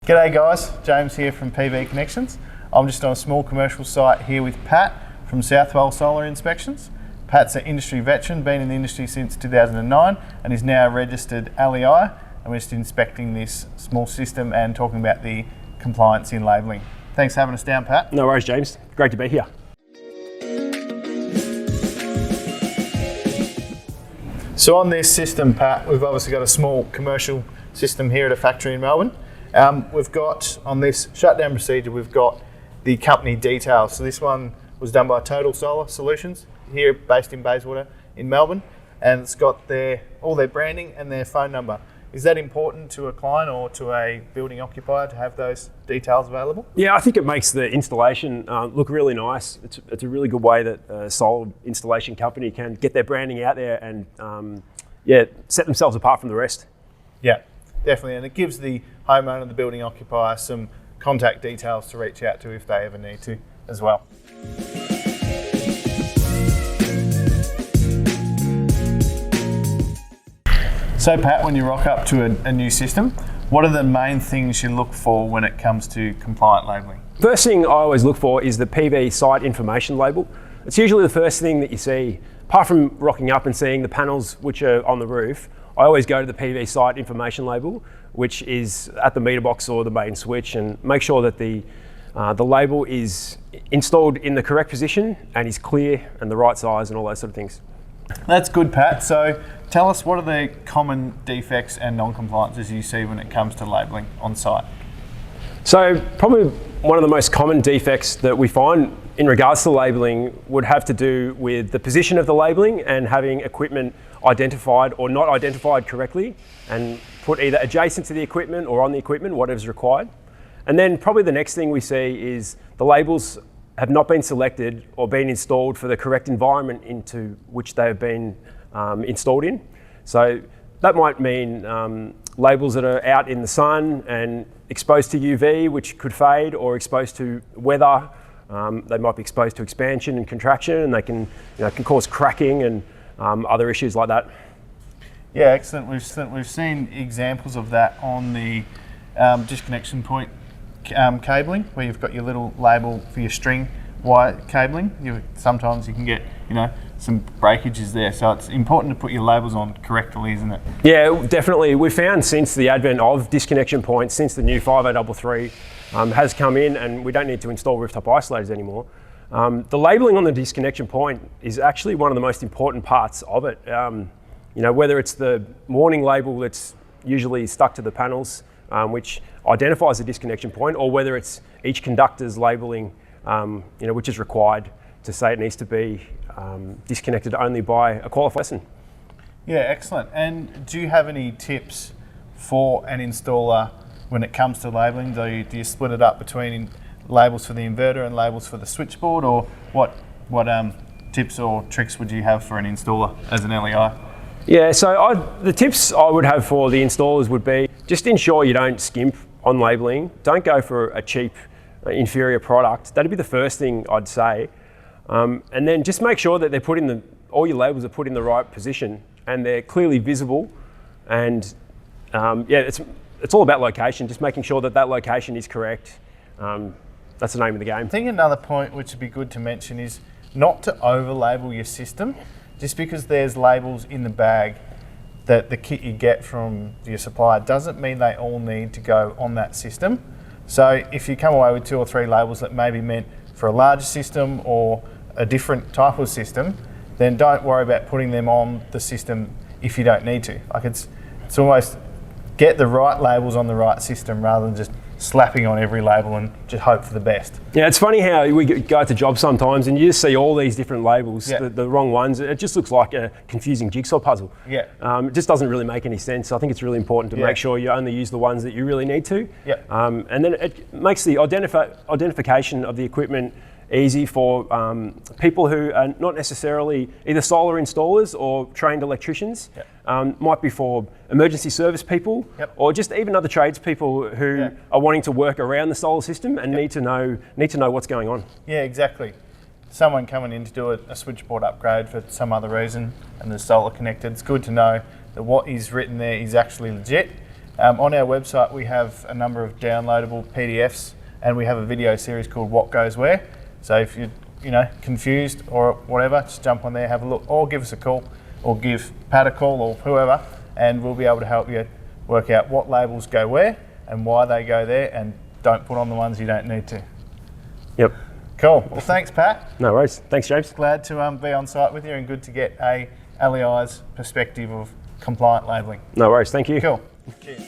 G'day guys, James here from PV Connections. I'm just on a small commercial site here with Pat from Southwell Solar Inspections. Pat's an industry veteran, been in the industry since 2009 and is now a registered LEI, and we're just inspecting this small system and talking about the compliance in labelling. Thanks for having us down, Pat. No worries, James. Great to be here. So on this system, Pat, we've obviously got a small commercial system here at a factory in Melbourne. We've got, on this shutdown procedure, we've got the company details. So this one was done by Total Solar Solutions, here based in Bayswater in Melbourne, and it's got all their branding and their phone number. Is that important to a client or to a building occupier to have those details available? Yeah, I think it makes the installation look really nice. It's a really good way that a solar installation company can get their branding out there and set themselves apart from the rest. Yeah, definitely, and it gives the homeowner, the building occupier, some contact details to reach out to if they ever need to as well. So Pat, when you rock up to a new system, what are the main things you look for when it comes to compliant labelling? First thing I always look for is the PV site information label. It's usually the first thing that you see. Apart from rocking up and seeing the panels which are on the roof, I always go to the PV site information label, which is at the meter box or the main switch, and make sure that the label is installed in the correct position and is clear and the right size and all those sort of things. That's good, Pat. So tell us, what are the common defects and non-compliances you see when it comes to labelling on site? So probably one of the most common defects that we find in regards to labelling would have to do with the position of the labelling and having equipment identified or not identified correctly and put either adjacent to the equipment or on the equipment, whatever's required. And then probably the next thing we see is the labels have not been selected or been installed for the correct environment into which they have been installed in. So that might mean labels that are out in the sun and exposed to UV, which could fade, or exposed to weather. They might be exposed to expansion and contraction, and they can cause cracking and other issues like that. Yeah, excellent. We've seen examples of that on the disconnection point cabling, where you've got your little label for your string wire cabling. Sometimes you can get some breakages there, so it's important to put your labels on correctly, isn't it? Yeah, definitely. We've found since the advent of disconnection points, since the new 5033 has come in and we don't need to install rooftop isolators anymore, the labelling on the disconnection point is actually one of the most important parts of it. Whether it's the warning label that's usually stuck to the panels, which identifies the disconnection point, or whether it's each conductor's labelling, which is required to say it needs to be disconnected only by a qualified person. Yeah, excellent. And do you have any tips for an installer when it comes to labelling? Do you split it up between labels for the inverter and labels for the switchboard, or what tips or tricks would you have for an installer as an LEI? Yeah, so the tips I would have for the installers would be just ensure you don't skimp on labelling. Don't go for a cheap, inferior product. That'd be the first thing I'd say. And then just make sure that all your labels are put in the right position and they're clearly visible. And it's all about location, just making sure that that location is correct. That's the name of the game. I think another point which would be good to mention is not to over-label your system. Just because there's labels in the bag that the kit you get from your supplier doesn't mean they all need to go on that system. So if you come away with 2 or 3 labels that may be meant for a larger system or a different type of system, then don't worry about putting them on the system if you don't need to. Like it's almost get the right labels on the right system rather than just slapping on every label and just hope for the best. Yeah, it's funny how we go to jobs sometimes and you just see all these different labels, the wrong ones. It just looks like a confusing jigsaw puzzle. Yeah. It just doesn't really make any sense. I think it's really important to make sure you only use the ones that you really need to. Yeah. And then it makes the identification of the equipment easy for people who are not necessarily either solar installers or trained electricians. Might be for emergency service people, or just even other tradespeople who are wanting to work around the solar system and need to know what's going on. Yeah, exactly. Someone coming in to do a switchboard upgrade for some other reason and the solar connected, it's good to know that what is written there is actually legit. On our website, we have a number of downloadable PDFs, and we have a video series called What Goes Where. So if you're confused or whatever, just jump on there, have a look, or give us a call, or give Pat a call, or whoever, and we'll be able to help you work out what labels go where and why they go there, and don't put on the ones you don't need to. Yep. Cool. Well, thanks, Pat. No worries. Thanks, James. Glad to be on site with you, and good to get a LEI's perspective of compliant labelling. No worries. Thank you. Cool. Cheers.